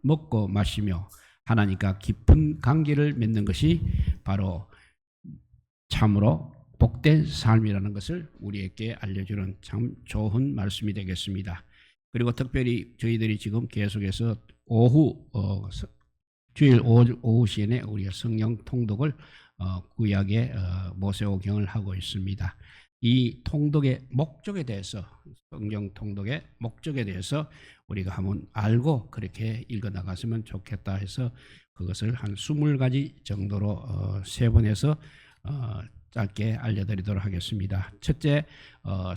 먹고 마시며 하나님과 깊은 관계를 맺는 것이 바로 참으로 복된 삶이라는 것을 우리에게 알려주는 참 좋은 말씀이 되겠습니다. 그리고 특별히 저희들이 지금 계속해서 주일 오후 시간에 우리가 성령 통독을 구약의 모세오경을 하고 있습니다. 이 통독의 목적에 대해서, 성령 통독의 목적에 대해서 우리가 한번 알고 그렇게 읽어나갔으면 좋겠다 해서 그것을 한 20가지 정도로 세분해서 짧게 알려드리도록 하겠습니다. 첫째,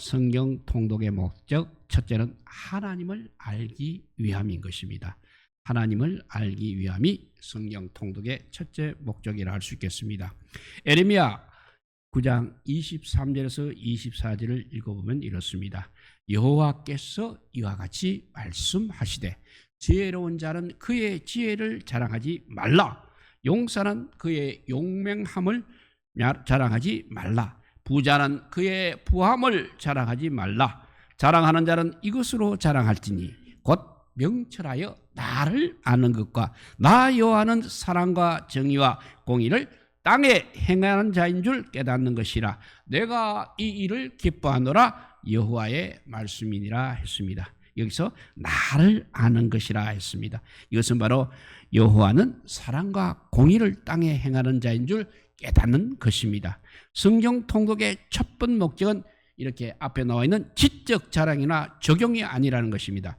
성경 통독의 목적, 첫째는 하나님을 알기 위함인 것입니다. 하나님을 알기 위함이 성경 통독의 첫째 목적이라 할 수 있겠습니다. 에레미야 9장 23절에서 24절을 읽어보면 이렇습니다. 여호와께서 이와 같이 말씀하시되 지혜로운 자는 그의 지혜를 자랑하지 말라. 용사는 그의 용맹함을 자랑하지 말라. 부자는 그의 부함을 자랑하지 말라. 자랑하는 자는 이것으로 자랑할지니 곧 명철하여 나를 아는 것과 나 여호와는 사랑과 정의와 공의를 땅에 행하는 자인 줄 깨닫는 것이라. 내가 이 일을 기뻐하노라. 여호와의 말씀이니라 했습니다. 여기서 나를 아는 것이라 했습니다. 이것은 바로 여호와는 사랑과 공의를 땅에 행하는 자인 줄 깨닫는 것입니다. 성경 통독의 첫 번째 목적은 이렇게 앞에 나와 있는 지적 자랑이나 적용이 아니라는 것입니다.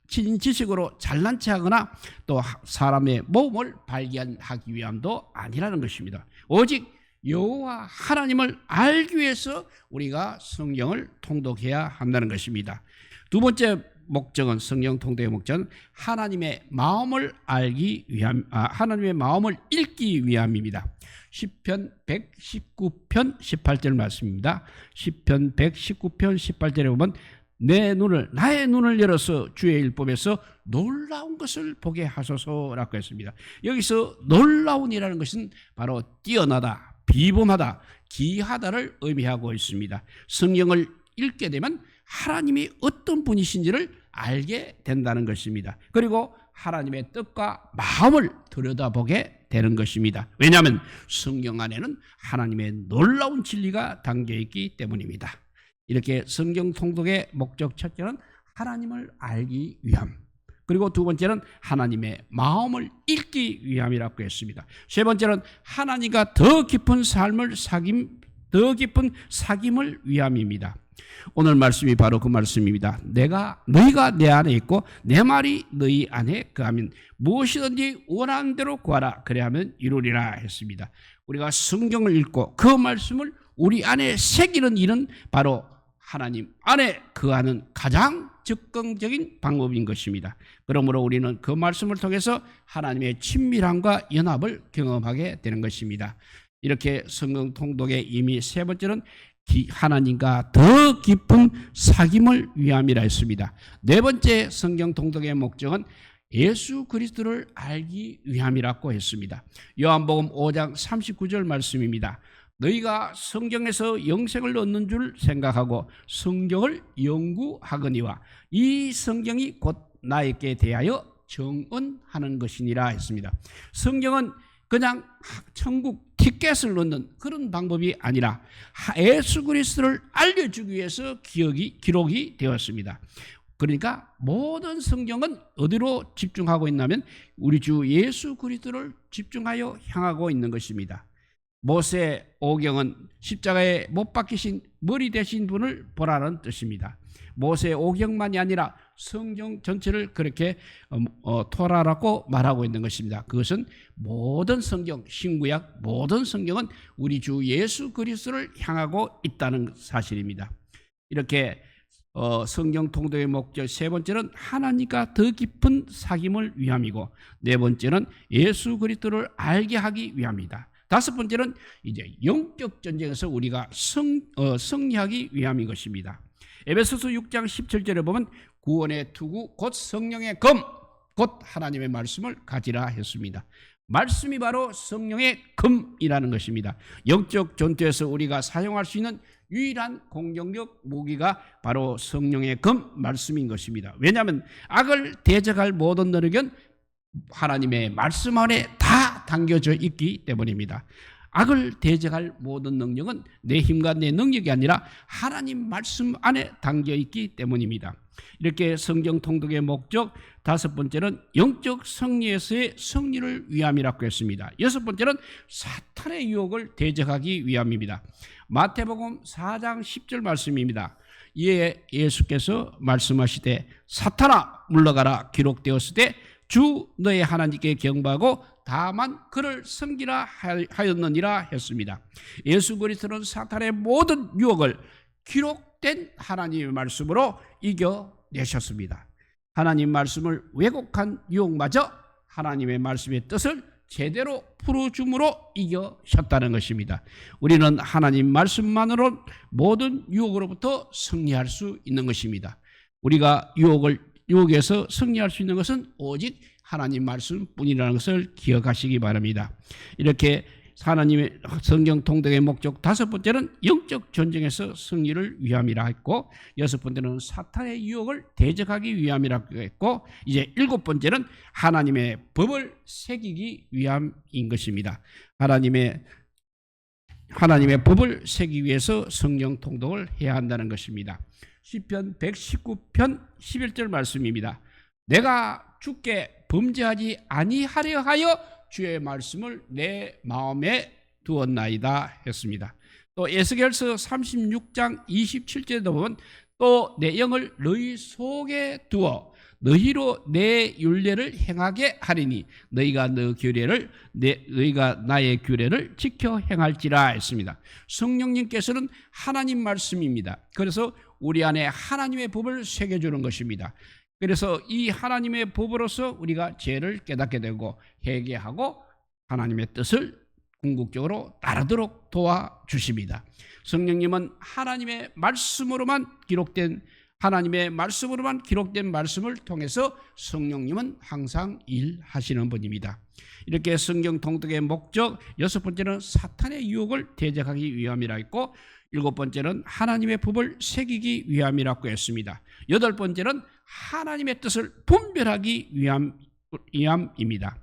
신지식으로 잘난 체하거나 또 사람의 몸을 발견하기 위함도 아니라는 것입니다. 오직 여호와 하나님을 알기 위해서 우리가 성경을 통독해야 한다는 것입니다. 두 번째 목적은, 성경 통독의 목적은 하나님의 마음을 알기 위함, 하나님의 마음을 읽기 위함입니다. 시편 119편 18절 말씀입니다. 시편 119편 18절에 보면 나의 눈을 열어서 주의 율법에서 놀라운 것을 보게 하소서라고 했습니다. 여기서 놀라운이라는 것은 바로 뛰어나다, 비범하다, 기이하다를 의미하고 있습니다. 성경을 읽게 되면 하나님이 어떤 분이신지를 알게 된다는 것입니다. 그리고 하나님의 뜻과 마음을 들여다보게 되는 것입니다. 왜냐하면 성경 안에는 하나님의 놀라운 진리가 담겨있기 때문입니다. 이렇게 성경 통독의 목적 첫째는 하나님을 알기 위함, 그리고 두 번째는 하나님의 마음을 읽기 위함이라고 했습니다. 세 번째는 하나님과 더 깊은 사귐을 위함입니다. 오늘 말씀이 바로 그 말씀입니다. 너희가 내 안에 있고 내 말이 너희 안에 거하면 무엇이든지 원하는 대로 구하라. 그래야면 이루리라 했습니다. 우리가 성경을 읽고 그 말씀을 우리 안에 새기는 일은 바로 하나님 안에 거하는 가장 적극적인 방법인 것입니다. 그러므로 우리는 그 말씀을 통해서 하나님의 친밀함과 연합을 경험하게 되는 것입니다. 이렇게 성경 통독의 이미 세 번째는 하나님과 더 깊은 사귐을 위함이라 했습니다. 네 번째 성경 통독의 목적은 예수 그리스도를 알기 위함이라고 했습니다. 요한복음 5장 39절 말씀입니다. 너희가 성경에서 영생을 얻는 줄 생각하고 성경을 연구하거니와 이 성경이 곧 나에게 대하여 정언하는 것이니라 했습니다. 성경은 그냥 천국 티켓을 넣는 그런 방법이 아니라 예수 그리스도를 알려주기 위해서 기록이 되었습니다. 그러니까 모든 성경은 어디로 집중하고 있냐면 우리 주 예수 그리스도를 집중하여 향하고 있는 것입니다. 모세 오경은 십자가에 못 박히신 머리 되신 분을 보라는 뜻입니다. 모세 오경만이 아니라 성경 전체를 그렇게 토라라고 말하고 있는 것입니다. 그것은 모든 성경, 신구약 모든 성경은 우리 주 예수 그리스도를 향하고 있다는 사실입니다. 이렇게 성경 통독의 목적 세 번째는 하나님과 더 깊은 사귐을 위함이고, 네 번째는 예수 그리스도를 알게 하기 위함이다. 다섯 번째는 이제 영적 전쟁에서 우리가 승리하기 위함인 것입니다. 에베소서 6장 17절에 보면 구원의 투구 곧 성령의 검 곧 하나님의 말씀을 가지라 했습니다. 말씀이 바로 성령의 검이라는 것입니다. 영적 전투에서 우리가 사용할 수 있는 유일한 공격력 무기가 바로 성령의 금 말씀인 것입니다. 왜냐하면 악을 대적할 모든 능력은 하나님의 말씀 안에 다 담겨져 있기 때문입니다. 악을 대적할 모든 능력은 내 힘과 내 능력이 아니라 하나님 말씀 안에 담겨 있기 때문입니다. 이렇게 성경 통독의 목적, 다섯 번째는 영적 승리에서의 승리를 위함이라고 했습니다. 여섯 번째는 사탄의 유혹을 대적하기 위함입니다. 마태복음 4장 10절 말씀입니다. 이에 예수께서 말씀하시되 사탄아 물러가라 기록되었을 때 주 너의 하나님께 경배하고 다만 그를 섬기라 하였느니라 했습니다. 예수 그리스도는 사탄의 모든 유혹을 기록된 하나님의 말씀으로 이겨내셨습니다. 하나님 말씀을 왜곡한 유혹마저 하나님의 말씀의 뜻을 제대로 풀어줌으로 이겨셨다는 것입니다. 우리는 하나님 말씀만으로 모든 유혹으로부터 승리할 수 있는 것입니다. 우리가 유혹에서 승리할 수 있는 것은 오직 하나님 말씀뿐이라는 것을 기억하시기 바랍니다. 이렇게 하나님의 성경 통독의 목적, 다섯 번째는 영적 전쟁에서 승리를 위함이라 했고, 여섯 번째는 사탄의 유혹을 대적하기 위함이라고 했고, 이제 일곱 번째는 하나님의 법을 새기기 위함인 것입니다. 하나님의 법을 새기기 위해서 성경 통독을 해야 한다는 것입니다. 시편 119편 11절 말씀입니다. 내가 주께 범죄하지 아니하려 하여 주의 말씀을 내 마음에 두었나이다 했습니다. 또 에스겔서 36장 27절에도 보면 또 내 영을 너희 속에 두어 너희로 내 율례를 행하게 하리니 너희가 나의 규례를 지켜 행할지라 했습니다. 성령님께서는 하나님 말씀입니다. 그래서 우리 안에 하나님의 법을 새겨주는 것입니다. 그래서 이 하나님의 법으로서 우리가 죄를 깨닫게 되고 회개하고 하나님의 뜻을 궁극적으로 따르도록 도와주십니다. 성령님은 하나님의 말씀으로만 기록된 말씀을 통해서 성령님은 항상 일하시는 분입니다. 이렇게 성경 통독의 목적, 여섯 번째는 사탄의 유혹을 대적하기 위함이라 했고, 일곱 번째는 하나님의 법을 새기기 위함이라고 했습니다. 여덟 번째는 하나님의 뜻을 분별하기 위함입니다.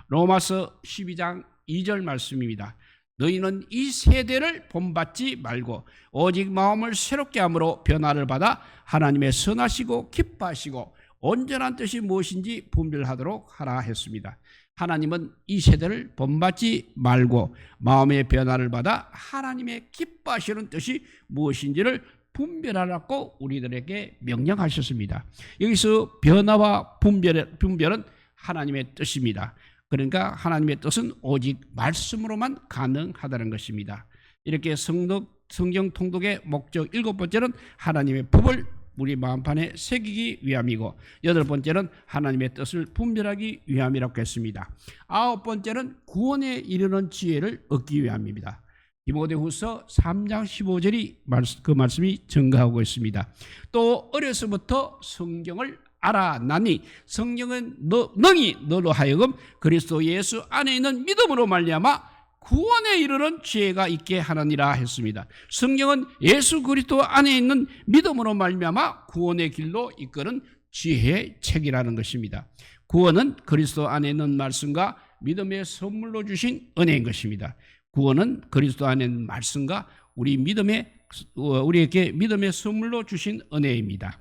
로마서 12장 2절 말씀입니다. 너희는 이 세대를 본받지 말고 오직 마음을 새롭게 함으로 변화를 받아 하나님의 선하시고 기뻐하시고 온전한 뜻이 무엇인지 분별하도록 하라 했습니다. 하나님은 이 세대를 본받지 말고 마음의 변화를 받아 하나님의 기뻐하시는 뜻이 무엇인지를 분별하라고 우리들에게 명령하셨습니다. 여기서 변화와 분별은 하나님의 뜻입니다. 그러니까 하나님의 뜻은 오직 말씀으로만 가능하다는 것입니다. 이렇게 성경 통독의 목적, 일곱 번째는 하나님의 법을 우리 마음판에 새기기 위함이고, 여덟 번째는 하나님의 뜻을 분별하기 위함이라고 했습니다. 아홉 번째는 구원에 이르는 지혜를 얻기 위함입니다. 디모데후서 3장 15절이 그 말씀이 증가하고 있습니다. 또 어려서부터 성경을 알아나니 성경은 능히 너로 하여금 그리스도 예수 안에 있는 믿음으로 말미암아 구원에 이르는 지혜가 있게 하느니라 했습니다. 성경은 예수 그리스도 안에 있는 믿음으로 말미암아 구원의 길로 이끄는 지혜의 책이라는 것입니다. 구원은 그리스도 안에 있는 말씀과 믿음의 선물로 주신 은혜인 것입니다. 구원은 그리스도 안에 있는 말씀과 우리에게 믿음의 선물로 주신 은혜입니다.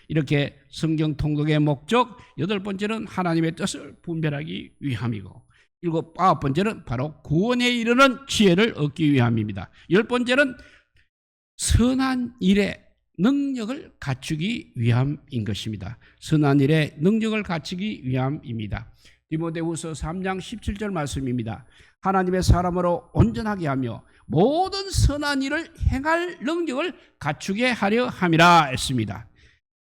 이렇게 성경 통독의 목적, 여덟 번째는 하나님의 뜻을 분별하기 위함이고, 아홉 번째는 바로 구원에 이르는 지혜를 얻기 위함입니다. 열 번째는 선한 일에 능력을 갖추기 위함인 것입니다. 선한 일에 능력을 갖추기 위함입니다. 디모데후서 3장 17절 말씀입니다. 하나님의 사람으로 온전하게 하며 모든 선한 일을 행할 능력을 갖추게 하려 함이라 했습니다.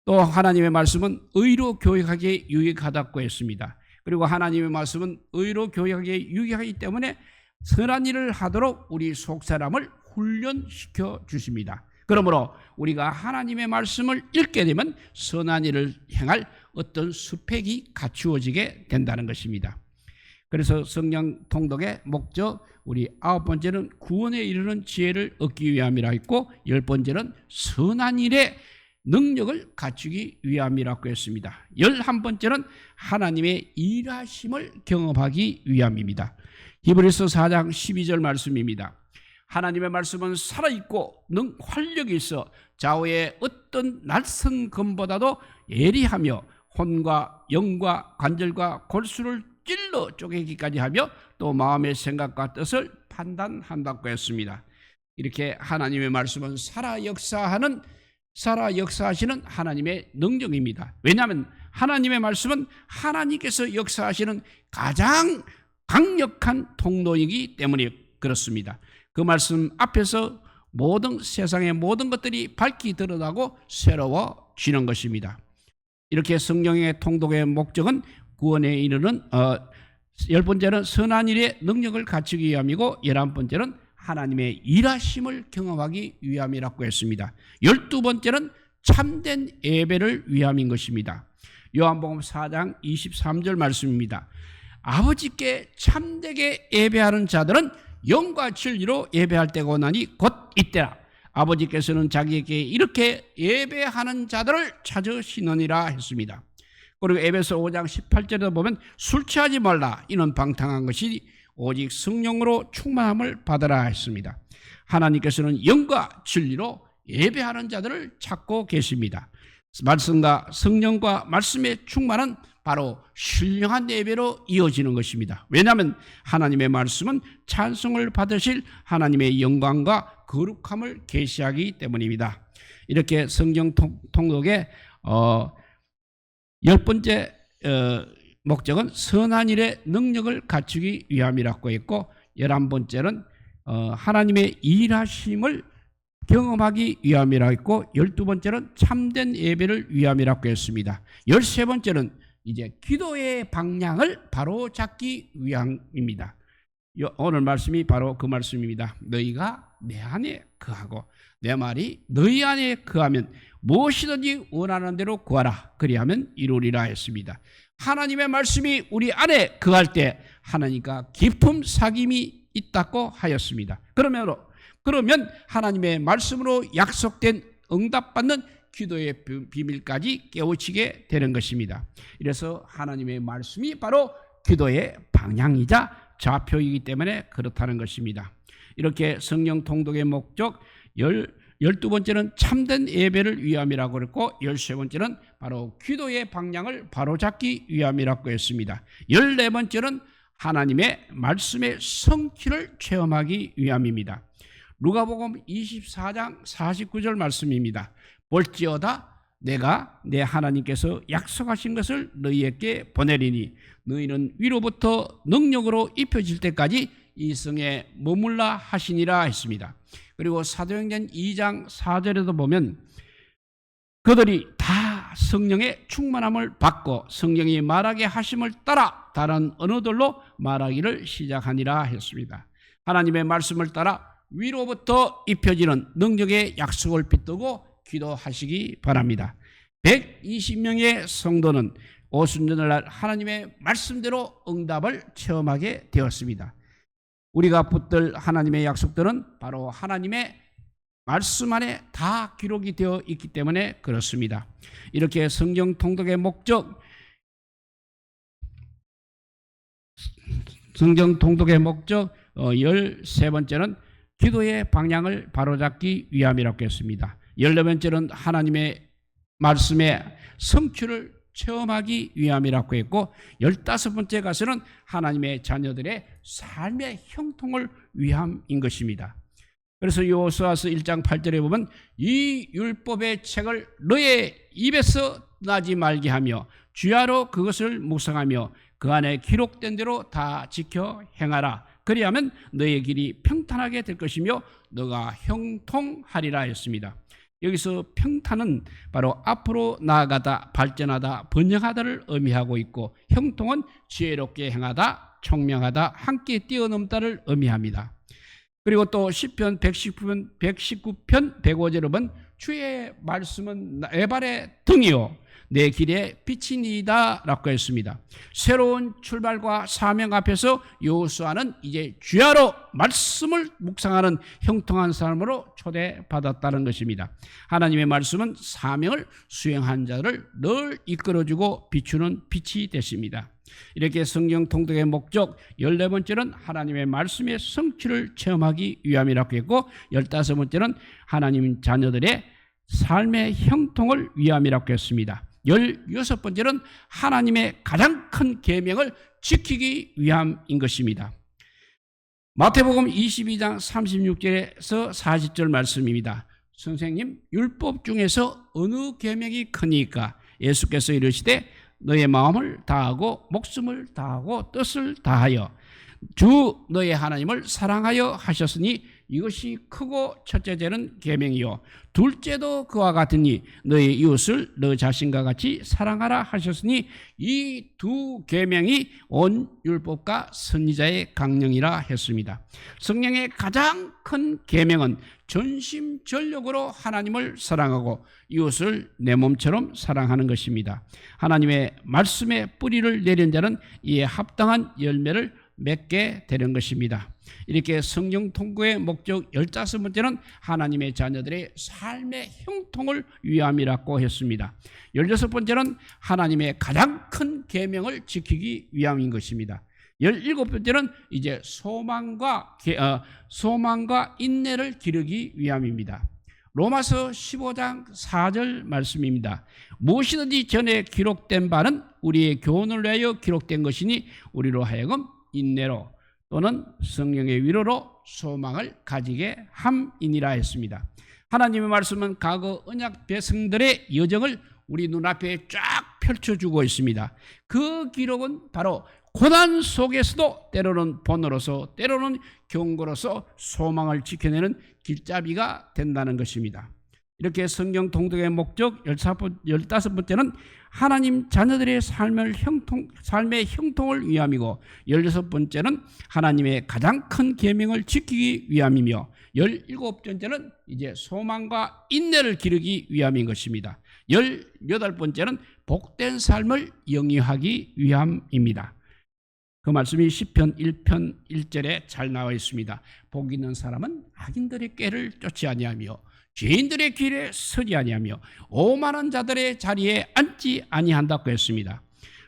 또 하나님의 말씀은 의로 교육하기에 유익하다고 했습니다. 그리고 하나님의 말씀은 의로 교육하기에 유익하기 때문에 선한 일을 하도록 우리 속사람을 훈련시켜 주십니다. 그러므로 우리가 하나님의 말씀을 읽게 되면 선한 일을 행할 어떤 스펙이 갖추어지게 된다는 것입니다. 그래서 성령 통독의 목적, 우리 9번째는 구원에 이르는 지혜를 얻기 위함이라 했고, 10번째는 선한 일에 능력을 갖추기 위함이라고 했습니다. 11번째는 하나님의 일하심을 경험하기 위함입니다. 히브리서 4장 12절 말씀입니다. 하나님의 말씀은 살아있고 활력이 있어 좌우의 어떤 낯선 검보다도 예리하며 혼과 영과 관절과 골수를 찔러 쪼개기까지 하며 또 마음의 생각과 뜻을 판단한다고 했습니다. 이렇게 하나님의 말씀은 살아 역사하시는 하나님의 능력입니다. 왜냐하면 하나님의 말씀은 하나님께서 역사하시는 가장 강력한 통로이기 때문에 그렇습니다. 그 말씀 앞에서 세상의 모든 것들이 밝히 드러나고 새로워지는 것입니다. 이렇게 성령의 통독의 목적은 구원에 이르는 10번째는 선한 일의 능력을 갖추기 위함이고, 11번째는 하나님의 일하심을 경험하기 위함이라고 했습니다. 12번째는 참된 예배를 위함인 것입니다. 요한복음 4장 23절 말씀입니다. 아버지께 참되게 예배하는 자들은 영과 진리로 예배할 때가 오나니 곧 이때라. 아버지께서는 자기에게 이렇게 예배하는 자들을 찾으시느니라 했습니다. 그리고 에베소 5장 18절에 보면 술 취하지 말라, 이는 방탕한 것이 오직 성령으로 충만함을 받으라 했습니다. 하나님께서는 영과 진리로 예배하는 자들을 찾고 계십니다. 말씀과 성령과 말씀의 충만은 바로 신령한 예배로 이어지는 것입니다. 왜냐하면 하나님의 말씀은 찬송을 받으실 하나님의 영광과 거룩함을 계시하기 때문입니다. 이렇게 성경 통독의 10번째 목적은 선한 일의 능력을 갖추기 위함이라고 했고, 11번째는 하나님의 일하심을 경험하기 위함이라고 했고, 12번째는 참된 예배를 위함이라고 했습니다. 13번째는 이제 기도의 방향을 바로 잡기 위함입니다. 오늘 말씀이 바로 그 말씀입니다. 너희가 내 안에 거하고 내 말이 너희 안에 거하면 무엇이든지 원하는 대로 구하라, 그리하면 이루리라 했습니다. 하나님의 말씀이 우리 안에 거할 때 하나님과 깊은 사귐이 있다고 하였습니다. 그러면 하나님의 말씀으로 약속된 응답받는 기도의 비밀까지 깨우치게 되는 것입니다. 이래서 하나님의 말씀이 바로 기도의 방향이자 좌표이기 때문에 그렇다는 것입니다. 이렇게 성령 통독의 목적 12번째는 참된 예배를 위함이라고 그랬고, 13번째는 바로 기도의 방향을 바로잡기 위함이라고 했습니다. 14번째는 하나님의 말씀의 성취를 체험하기 위함입니다. 누가복음 24장 49절 말씀입니다. 볼지어다 내가 내 하나님께서 약속하신 것을 너희에게 보내리니 너희는 위로부터 능력으로 입혀질 때까지 이 성에 머물라 하시니라 했습니다. 그리고 사도행전 2장 4절에도 보면 그들이 다 성령의 충만함을 받고 성령이 말하게 하심을 따라 다른 언어들로 말하기를 시작하니라 했습니다. 하나님의 말씀을 따라 위로부터 입혀지는 능력의 약속을 붙들고 기도하시기 바랍니다. 120명의 성도는 오순절날 하나님의 말씀대로 응답을 체험하게 되었습니다. 우리가 붙들 하나님의 약속들은 바로 하나님의 말씀 안에 다 기록이 되어 있기 때문에 그렇습니다. 이렇게 성경 통독의 목적, 성경 통독의 목적 13번째는 기도의 방향을 바로잡기 위함이라고 했습니다. 14번째는 하나님의 말씀의 성취를 체험하기 위함이라고 했고, 15번째 가서는 하나님의 자녀들의 삶의 형통을 위함인 것입니다. 그래서 여호수아서 1장 8절에 보면 이 율법의 책을 너의 입에서 나지 말게 하며 주야로 그것을 묵상하며 그 안에 기록된 대로 다 지켜 행하라. 그리하면 너의 길이 평탄하게 될 것이며 너가 형통하리라 했습니다. 여기서 평탄은 바로 앞으로 나아가다, 발전하다, 번영하다를 의미하고 있고, 형통은 지혜롭게 행하다, 총명하다, 함께 뛰어넘다를 의미합니다. 그리고 또 시편 119편 105절에 보면 주의 말씀은 내 발의 등이요 내 길에 빛이니이다 라고 했습니다. 새로운 출발과 사명 앞에서 여호수아는 이제 주야로 말씀을 묵상하는 형통한 삶으로 초대받았다는 것입니다. 하나님의 말씀은 사명을 수행한 자를 늘 이끌어주고 비추는 빛이 되십니다. 이렇게 성경 통독의 목적 14번째는 하나님의 말씀의 성취를 체험하기 위함이라고 했고, 15번째는 하나님 자녀들의 삶의 형통을 위함이라고 했습니다. 16번째는 하나님의 가장 큰 계명을 지키기 위함인 것입니다. 마태복음 22장 36절에서 40절 말씀입니다. 선생님, 율법 중에서 어느 계명이 크니까? 예수께서 이르시되 너의 마음을 다하고 목숨을 다하고 뜻을 다하여 주 너의 하나님을 사랑하여 하셨으니 이것이 크고 첫째째는 계명이요 둘째도 그와 같으니 너의 이웃을 너 자신과 같이 사랑하라 하셨으니 이 두 계명이 온 율법과 선지자의 강령이라 했습니다. 성령의 가장 큰 계명은 전심전력으로 하나님을 사랑하고 이웃을 내 몸처럼 사랑하는 것입니다. 하나님의 말씀에 뿌리를 내린 자는 이에 합당한 열매를 맺게 되는 것입니다. 이렇게 성령 통고의 목적 15번째는 하나님의 자녀들의 삶의 형통을 위함이라고 했습니다. 16번째는 하나님의 가장 큰 계명을 지키기 위함인 것입니다. 17번째는 이제 소망과 인내를 기르기 위함입니다. 로마서 15장 4절 말씀입니다. 무엇이든지 전에 기록된 바는 우리의 교훈을 위하여 기록된 것이니 우리로 하여금 인내로 또는 성령의 위로로 소망을 가지게 함이니라 했습니다. 하나님의 말씀은 과거 언약 백성들의 여정을 우리 눈앞에 쫙 펼쳐주고 있습니다. 그 기록은 바로 고난 속에서도 때로는 본으로서 때로는 경고로서 소망을 지켜내는 길잡이가 된다는 것입니다. 이렇게 성경 통독의 목적 15번째는 하나님 자녀들의 삶의 형통을 위함이고 16번째는 하나님의 가장 큰 계명을 지키기 위함이며 17번째는 이제 소망과 인내를 기르기 위함인 것입니다. 18번째는 복된 삶을 영위하기 위함입니다. 그 말씀이 시편 1편 1절에 잘 나와 있습니다. 복 있는 사람은 악인들의 꾀를 쫓지 아니하며 죄인들의 길에 서지 아니하며 오만한 자들의 자리에 앉지 아니한다고 했습니다.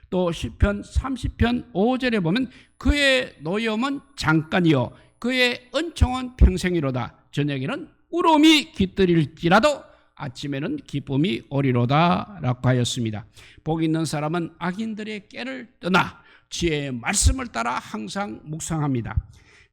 또 시편 30편 5절에 보면 그의 노염은 잠깐이요 그의 은총은 평생이로다. 저녁에는 울음이 깃들일지라도 아침에는 기쁨이 오리로다 라고 하였습니다. 복 있는 사람은 악인들의 꾀를 떠나 지혜의 말씀을 따라 항상 묵상합니다.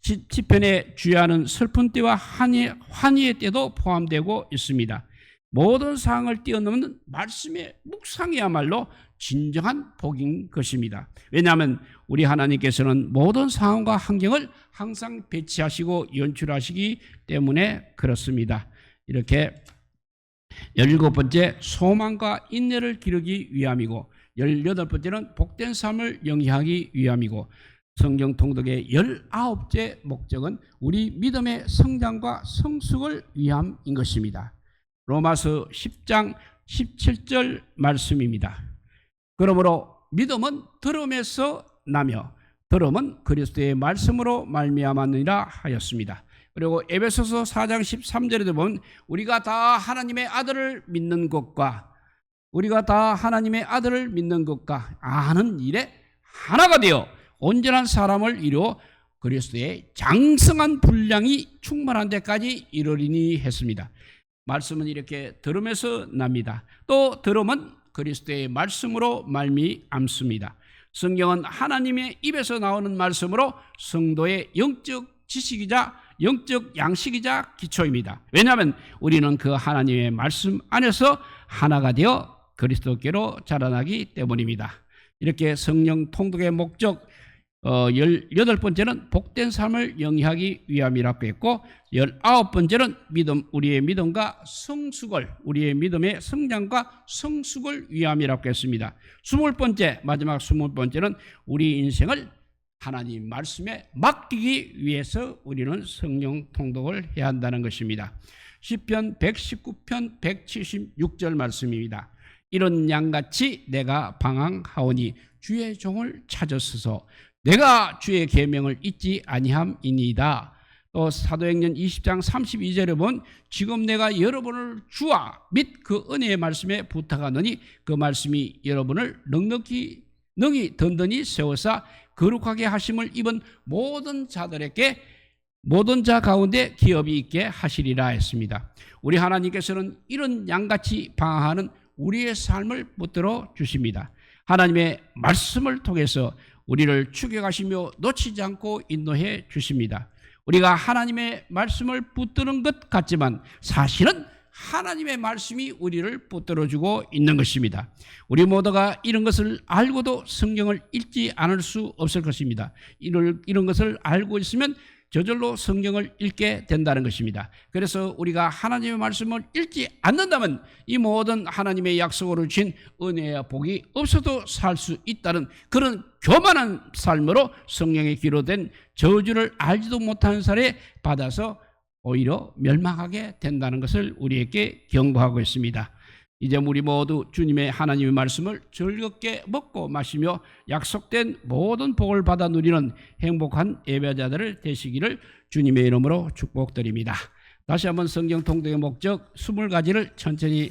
시편에 주야는 슬픈 때와 환희의 때도 포함되고 있습니다. 모든 상황을 뛰어넘는 말씀의 묵상이야말로 진정한 복인 것입니다. 왜냐하면 우리 하나님께서는 모든 상황과 환경을 항상 배치하시고 연출하시기 때문에 그렇습니다. 이렇게 17번째 소망과 인내를 기르기 위함이고 18번째는 복된 삶을 영위하기 위함이고 성경 통독의 19째 목적은 우리 믿음의 성장과 성숙을 위함인 것입니다. 로마서 10장 17절 말씀입니다. 그러므로 믿음은 들음에서 나며 들음은 그리스도의 말씀으로 말미암았느니라 하였습니다. 그리고 에베소서 4장 13절에도 보면 우리가 다 하나님의 아들을 믿는 것과 아는 일에 하나가 되어 온전한 사람을 이루어 그리스도의 장성한 분량이 충만한 데까지 이르리니 했습니다. 말씀은 이렇게 들음에서 납니다. 또 들음은 그리스도의 말씀으로 말미암습니다. 성경은 하나님의 입에서 나오는 말씀으로 성도의 영적 지식이자 영적 양식이자 기초입니다. 왜냐하면 우리는 그 하나님의 말씀 안에서 하나가 되어 그리스도께로 자라나기 때문입니다. 이렇게 성령 통독의 목적 18번째는 복된 삶을 영위하기 위함이라고 했고 19번째는 우리의 믿음과 성숙을 우리의 믿음의 성장과 성숙을 위함이라고 했습니다. 20번째 마지막 20번째는 우리 인생을 하나님 말씀에 맡기기 위해서 우리는 성령 통독을 해야 한다는 것입니다. 시편 119편 176절 말씀입니다. 이런 양같이 내가 방황하오니 주의 종을 찾으소서. 내가 주의 계명을 잊지 아니함이니이다. 또 사도행전 20장 32절에 보면 지금 내가 여러분을 주와 및 그 은혜의 말씀에 부탁하노니 그 말씀이 여러분을 능히 든든히 세워사 거룩하게 하심을 입은 모든 자 가운데 기업이 있게 하시리라 했습니다. 우리 하나님께서는 이런 양같이 방황하는 우리의 삶을 붙들어 주십니다. 하나님의 말씀을 통해서 우리를 축복하시며 놓치지 않고 인도해 주십니다. 우리가 하나님의 말씀을 붙드는 것 같지만 사실은 하나님의 말씀이 우리를 붙들어주고 있는 것입니다. 우리 모두가 이런 것을 알고도 성경을 읽지 않을 수 없을 것입니다. 이런 것을 알고 있으면 저절로 성경을 읽게 된다는 것입니다. 그래서 우리가 하나님의 말씀을 읽지 않는다면 이 모든 하나님의 약속으로 주신 은혜와 복이 없어도 살 수 있다는 그런 교만한 삶으로 성경에 기록된 저주를 알지도 못하는 사례에 받아서 오히려 멸망하게 된다는 것을 우리에게 경고하고 있습니다. 이제 우리 모두 주님의 하나님의 말씀을 즐겁게 먹고 마시며 약속된 모든 복을 받아 누리는 행복한 예배자들을 되시기를 주님의 이름으로 축복드립니다. 다시 한번 성경 통독의 목적 20가지를 천천히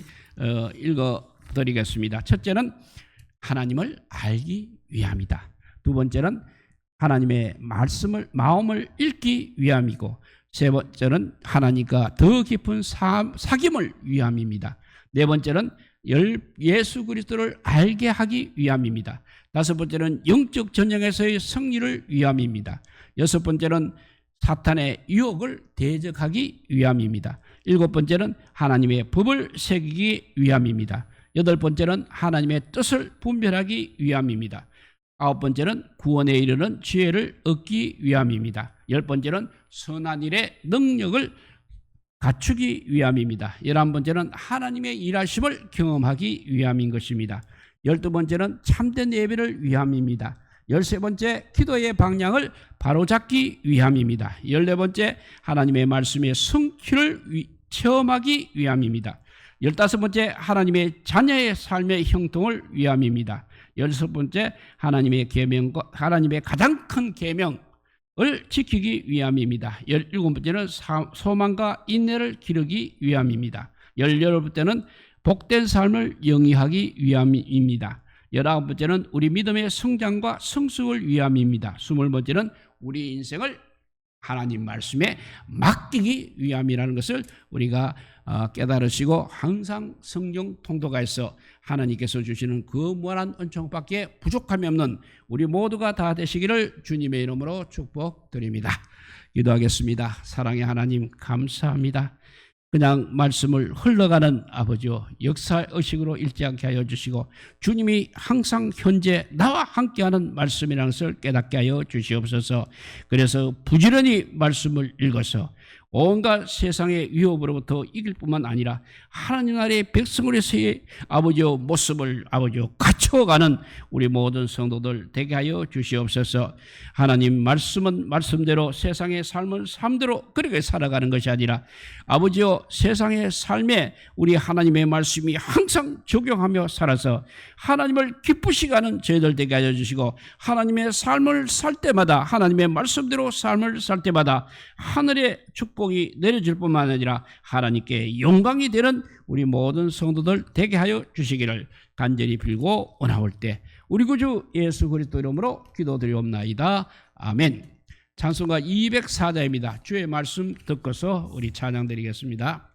읽어드리겠습니다. 첫째는 하나님을 알기 위함이다. 두 번째는 하나님의 말씀을 읽기 위함이고, 세 번째는 하나님과 더 깊은 사귐을 위함입니다. 네 번째는 예수 그리스도를 알게 하기 위함입니다. 다섯 번째는 영적 전쟁에서의 승리를 위함입니다. 여섯 번째는 사탄의 유혹을 대적하기 위함입니다. 일곱 번째는 하나님의 법을 새기기 위함입니다. 여덟 번째는 하나님의 뜻을 분별하기 위함입니다. 아홉 번째는 구원에 이르는 지혜를 얻기 위함입니다. 열 번째는 선한 일의 능력을 갖추기 위함입니다. 11번째는 하나님의 일하심을 경험하기 위함인 것입니다. 12번째는 참된 예배를 위함입니다. 13번째 기도의 방향을 바로잡기 위함입니다. 14번째 하나님의 말씀의 성취를 체험하기 위함입니다. 15번째 하나님의 자녀의 삶의 형통을 위함입니다. 16번째 하나님의 계명과 하나님의 가장 큰 계명 을 지키기 위함입니다. 17번째는 소망과 인내를 기르기 위함입니다. 18번째는 복된 삶을 영위하기 위함입니다. 19번째는 우리 믿음의 성장과 성숙을 위함입니다. 20번째는 우리 인생을 하나님 말씀에 맡기기 위함이라는 것을 우리가 깨달으시고 항상 성경 통독하여서 하나님께서 주시는 그 무한한 은총밖에 부족함이 없는 우리 모두가 다 되시기를 주님의 이름으로 축복드립니다. 기도하겠습니다. 사랑의 하나님 감사합니다. 그냥 말씀을 흘러가는 아버지요 역사의식으로 읽지 않게 하여 주시고 주님이 항상 현재 나와 함께하는 말씀이라는 것을 깨닫게 하여 주시옵소서. 그래서 부지런히 말씀을 읽어서 온갖 세상의 위협으로부터 이길 뿐만 아니라 하나님 나라의 백성으로서의 아버지의 모습을 아버지요 갖춰가는 우리 모든 성도들 되게 하여 주시옵소서. 하나님 말씀은 말씀대로 세상의 삶을 삶대로 그렇게 살아가는 것이 아니라 아버지요 세상의 삶에 우리 하나님의 말씀이 항상 적용하며 살아서 하나님을 기쁘시게 하는 저희들 되게 하여 주시고 하나님의 삶을 살 때마다 하나님의 말씀대로 삶을 살 때마다 하늘의 축복이 내려질 뿐만 아니라 하나님께 영광이 되는 우리 모든 성도들 되게 하여 주시기를 간절히 빌고 원하올 때 우리 구주 예수 그리스도 이름으로 기도드리옵나이다. 아멘. 찬송가 204자입니다. 주의 말씀 듣고서 우리 찬양 드리겠습니다.